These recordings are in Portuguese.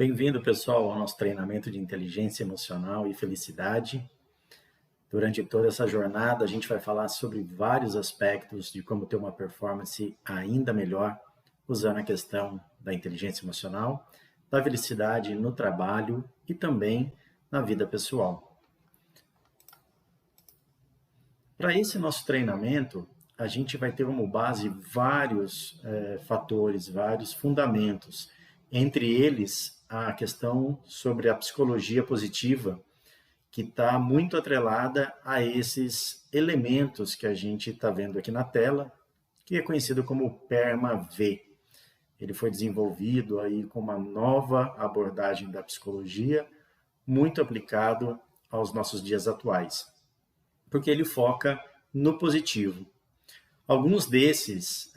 Bem-vindo, pessoal, ao nosso treinamento de inteligência emocional e felicidade. Durante toda essa jornada, a gente vai falar sobre vários aspectos de como ter uma performance ainda melhor, usando a questão da inteligência emocional, da felicidade no trabalho e também na vida pessoal. Para esse nosso treinamento, a gente vai ter como base vários fatores, vários fundamentos, entre eles a questão sobre a psicologia positiva, que está muito atrelada a esses elementos que a gente está vendo aqui na tela, que é conhecido como PERMA-V. Ele foi desenvolvido aí com uma nova abordagem da psicologia, muito aplicado aos nossos dias atuais, porque ele foca no positivo. Alguns desses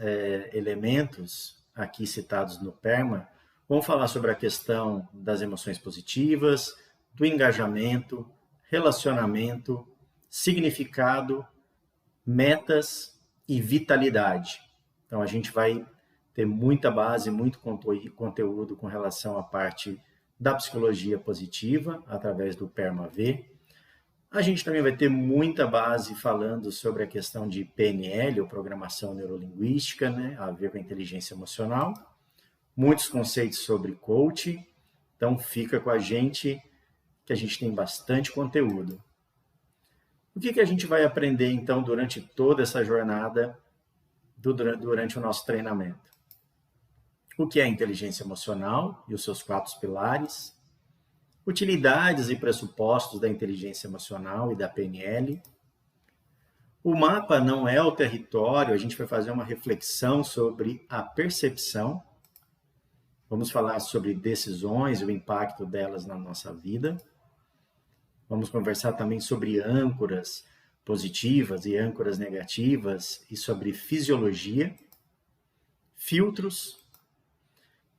elementos aqui citados no PERMA vão falar sobre a questão das emoções positivas, do engajamento, relacionamento, significado, metas e vitalidade. Então, a gente vai ter muita base, muito conteúdo com relação à parte da psicologia positiva, através do PERMA-V. A gente também vai ter muita base falando sobre a questão de PNL, ou Programação Neurolinguística, a ver com a inteligência emocional. Muitos conceitos sobre coaching. Então, fica com a gente, que a gente tem bastante conteúdo. O que a gente vai aprender, então, durante toda essa jornada, durante o nosso treinamento? O que é a inteligência emocional e os seus 4 pilares, utilidades e pressupostos da inteligência emocional e da PNL. O mapa não é o território, a gente vai fazer uma reflexão sobre a percepção. Vamos falar sobre decisões e o impacto delas na nossa vida. Vamos conversar também sobre âncoras positivas e âncoras negativas e sobre fisiologia, filtros,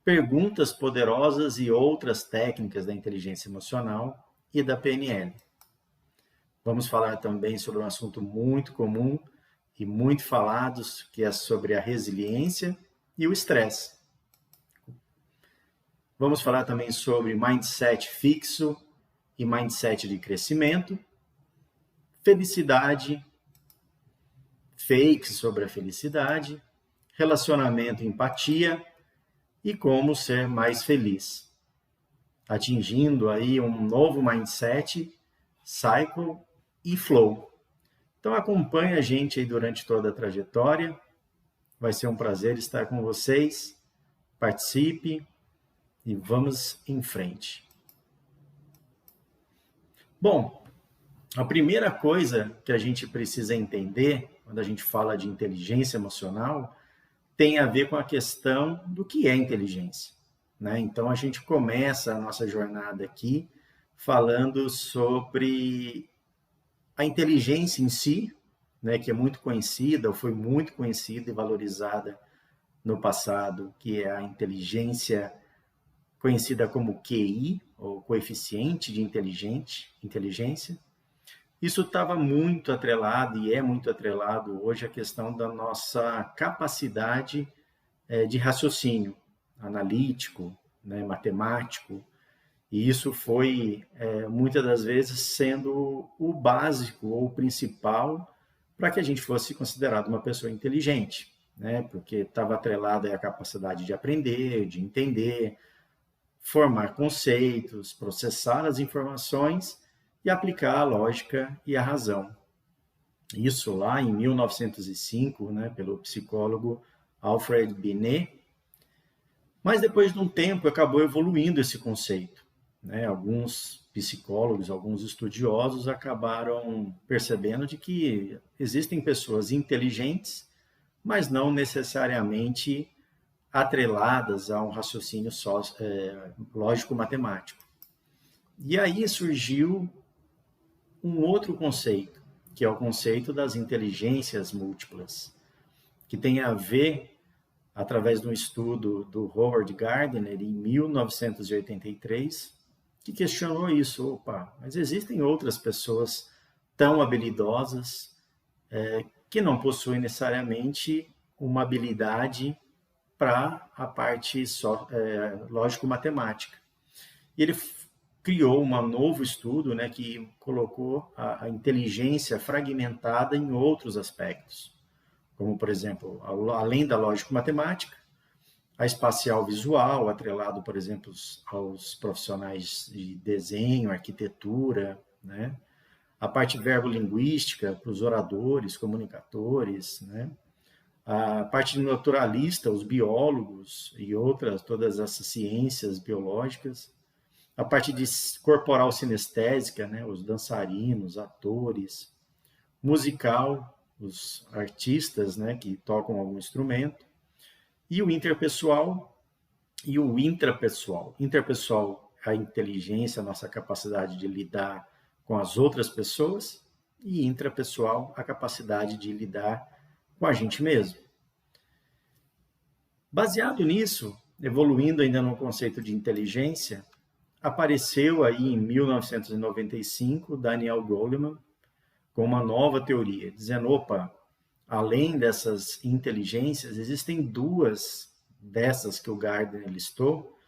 perguntas poderosas e outras técnicas da inteligência emocional e da PNL. Vamos falar também sobre um assunto muito comum e muito falado, que é sobre a resiliência e o estresse. Vamos falar também sobre mindset fixo e mindset de crescimento, felicidade, fakes sobre a felicidade, relacionamento e empatia e como ser mais feliz. Atingindo aí um novo mindset, cycle e flow. Então acompanhe a gente aí durante toda a trajetória. Vai ser um prazer estar com vocês. Participe. E vamos em frente. Bom, a primeira coisa que a gente precisa entender, quando a gente fala de inteligência emocional, tem a ver com a questão do que é inteligência. Então, a gente começa a nossa jornada aqui falando sobre a inteligência em si, que é muito conhecida, ou foi muito conhecida e valorizada no passado, que é a inteligência conhecida como QI, ou coeficiente de inteligência. Isso estava muito atrelado, e é muito atrelado hoje, à questão da nossa capacidade de raciocínio analítico, matemático, e isso foi, muitas das vezes, sendo o básico ou o principal para que a gente fosse considerado uma pessoa inteligente, porque estava atrelado à capacidade de aprender, de entender, formar conceitos, processar as informações e aplicar a lógica e a razão. Isso lá em 1905, pelo psicólogo Alfred Binet. Mas depois de um tempo acabou evoluindo esse conceito. Alguns psicólogos, alguns estudiosos acabaram percebendo de que existem pessoas inteligentes, mas não necessariamente atreladas a um raciocínio lógico-matemático. E aí surgiu um outro conceito, que é o conceito das inteligências múltiplas, que tem a ver, através de um estudo do Howard Gardner, em 1983, que questionou isso. Opa, mas existem outras pessoas tão habilidosas que não possuem necessariamente uma habilidade para a parte lógico-matemática. E ele criou um novo estudo, né, que colocou a inteligência fragmentada em outros aspectos, como, por exemplo, além da lógico-matemática, a espacial visual, atrelado, por exemplo, aos profissionais de desenho, arquitetura, né? A parte verbo-linguística para os oradores, comunicadores, né? A parte naturalista, os biólogos e outras, todas essas ciências biológicas. A parte de corporal sinestésica, né? Os dançarinos, atores. Musical, os artistas, né? Que tocam algum instrumento. E o interpessoal e o intrapessoal. Interpessoal, a inteligência, a nossa capacidade de lidar com as outras pessoas, e intrapessoal, a capacidade de lidar com a gente mesmo. Baseado nisso, evoluindo ainda no conceito de inteligência, apareceu aí em 1995 Daniel Goleman com uma nova teoria, dizendo, opa, além dessas inteligências, existem duas dessas que o Gardner listou,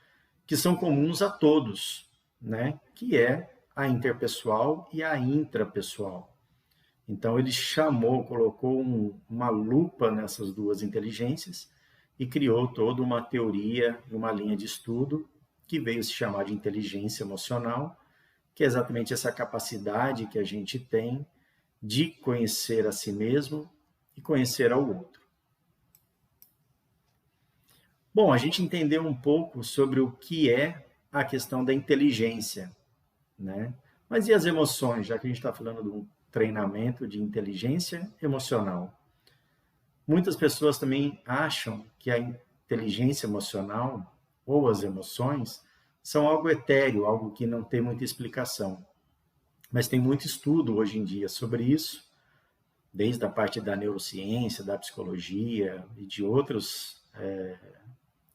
que são comuns a todos, né? Que é a interpessoal e a intrapessoal. Então ele colocou uma lupa nessas duas inteligências e criou toda uma teoria, uma linha de estudo que veio se chamar de inteligência emocional, que é exatamente essa capacidade que a gente tem de conhecer a si mesmo e conhecer ao outro. Bom, a gente entendeu um pouco sobre o que é a questão da inteligência, né? Mas e as emoções, já que a gente está falando de um treinamento de inteligência emocional? Muitas pessoas também acham que a inteligência emocional ou as emoções são algo etéreo, algo que não tem muita explicação. Mas tem muito estudo hoje em dia sobre isso, desde a parte da neurociência, da psicologia e de outros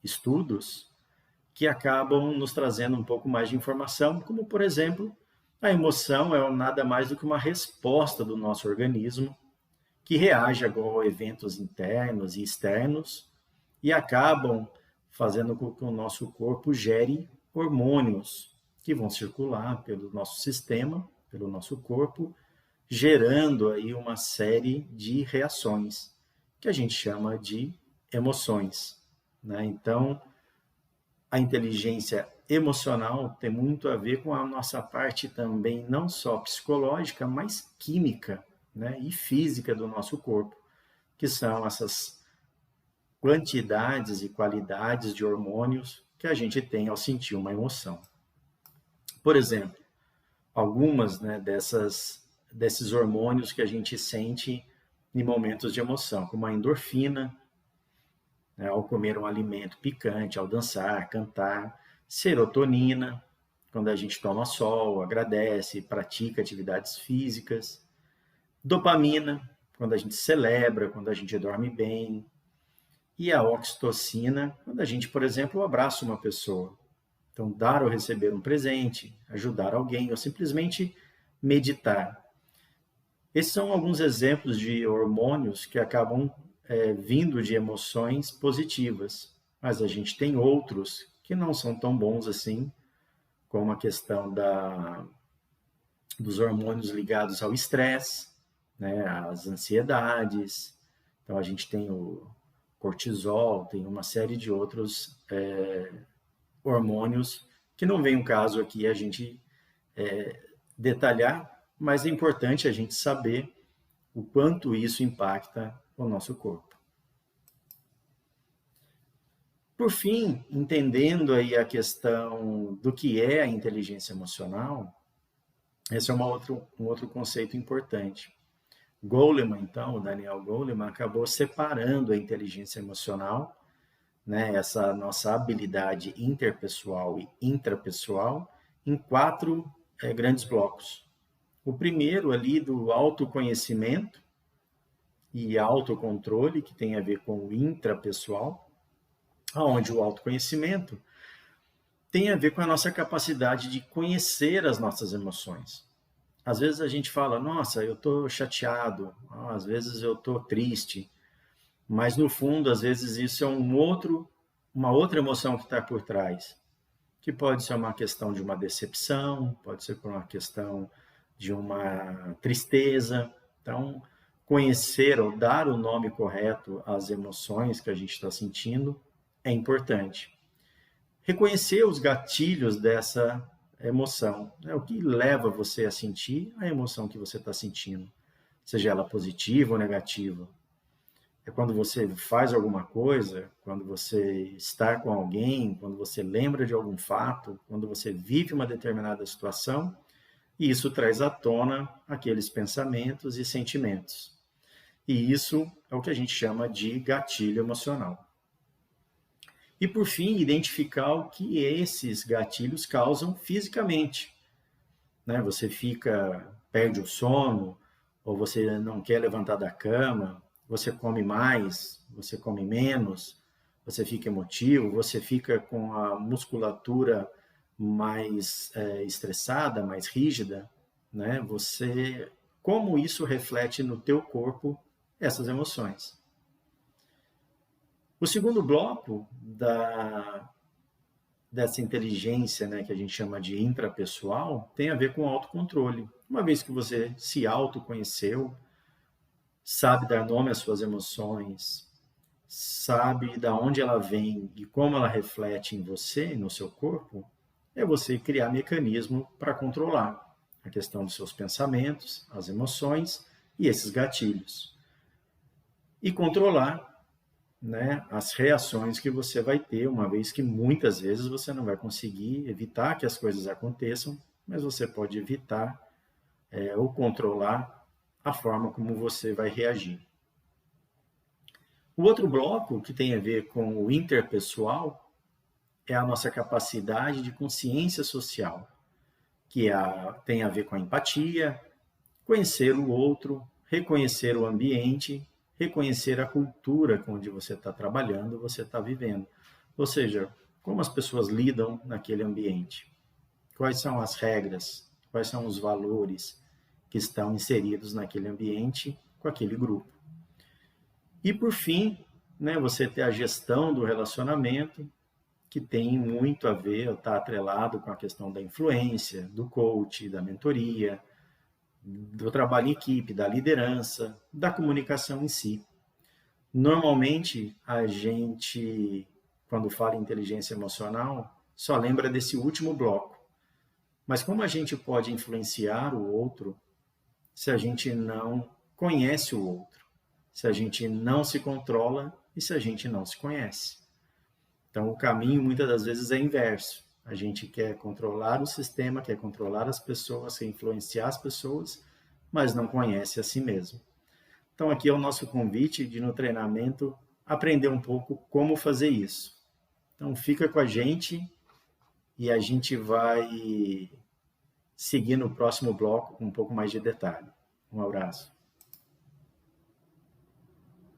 estudos que acabam nos trazendo um pouco mais de informação, como, por exemplo, a emoção é nada mais do que uma resposta do nosso organismo que reage a eventos internos e externos e acabam fazendo com que o nosso corpo gere hormônios que vão circular pelo nosso sistema, pelo nosso corpo, gerando aí uma série de reações que a gente chama de emoções, né? Então, a inteligência emocional tem muito a ver com a nossa parte também, não só psicológica, mas química, né? E física do nosso corpo, que são essas quantidades e qualidades de hormônios que a gente tem ao sentir uma emoção. Por exemplo, algumas, né, desses hormônios que a gente sente em momentos de emoção, como a endorfina, né, ao comer um alimento picante, ao dançar, cantar, serotonina, quando a gente toma sol, agradece, pratica atividades físicas, dopamina, quando a gente celebra, quando a gente dorme bem, e a oxitocina, quando a gente, por exemplo, abraça uma pessoa. Então, dar ou receber um presente, ajudar alguém, ou simplesmente meditar. Esses são alguns exemplos de hormônios que acabam vindo de emoções positivas, mas a gente tem outros que não são tão bons assim, como a questão dos hormônios ligados ao estresse, né, às ansiedades. Então, a gente tem o cortisol, tem uma série de outros hormônios que não vem o caso aqui a gente detalhar, mas é importante a gente saber o quanto isso impacta o nosso corpo. Por fim, entendendo aí a questão do que é a inteligência emocional, esse é um outro conceito importante. Goleman, então, o Daniel Goleman, acabou separando a inteligência emocional, né, essa nossa habilidade interpessoal e intrapessoal, em 4 grandes blocos. O primeiro ali do autoconhecimento e autocontrole, que tem a ver com o intrapessoal, onde o autoconhecimento tem a ver com a nossa capacidade de conhecer as nossas emoções. Às vezes a gente fala, nossa, eu estou chateado, às vezes eu estou triste, mas no fundo, às vezes isso é uma outra emoção que está por trás. que pode ser uma questão de uma decepção, pode ser por uma questão de uma tristeza. Então, conhecer ou dar o nome correto às emoções que a gente está sentindo é importante. Reconhecer os gatilhos dessa emoção, né? O que leva você a sentir a emoção que você está sentindo, seja ela positiva ou negativa. É quando você faz alguma coisa, quando você está com alguém, quando você lembra de algum fato, quando você vive uma determinada situação, e isso traz à tona aqueles pensamentos e sentimentos. E isso é o que a gente chama de gatilho emocional. E, por fim, identificar o que esses gatilhos causam fisicamente. Né? Você perde o sono, ou você não quer levantar da cama, você come mais, você come menos, você fica emotivo, você fica com a musculatura mais estressada, mais rígida, né? Como isso reflete no teu corpo essas emoções. O segundo bloco dessa inteligência, né, que a gente chama de intrapessoal, tem a ver com autocontrole. Uma vez que você se autoconheceu, sabe dar nome às suas emoções, sabe de onde ela vem e como ela reflete em você, no seu corpo, é você criar mecanismo para controlar a questão dos seus pensamentos, as emoções e esses gatilhos. E controlar, né, as reações que você vai ter, uma vez que muitas vezes você não vai conseguir evitar que as coisas aconteçam, mas você pode evitar ou controlar a forma como você vai reagir. O outro bloco, que tem a ver com o interpessoal, é a nossa capacidade de consciência social, que tem a ver com a empatia, conhecer o outro, reconhecer o ambiente, reconhecer a cultura onde você está trabalhando, você está vivendo. Ou seja, como as pessoas lidam naquele ambiente. Quais são as regras, quais são os valores que estão inseridos naquele ambiente com aquele grupo. E, por fim, né, você ter a gestão do relacionamento, que tem muito a ver, está atrelado com a questão da influência, do coach, da mentoria, do trabalho em equipe, da liderança, da comunicação em si. Normalmente, a gente, quando fala em inteligência emocional, só lembra desse último bloco. Mas como a gente pode influenciar o outro se a gente não conhece o outro, se a gente não se controla e se a gente não se conhece? Então, o caminho muitas das vezes é inverso. A gente quer controlar o sistema, quer controlar as pessoas, quer influenciar as pessoas, mas não conhece a si mesmo. Então, aqui é o nosso convite de, no treinamento, aprender um pouco como fazer isso. Então, fica com a gente e a gente vai seguir no próximo bloco com um pouco mais de detalhe. Um abraço.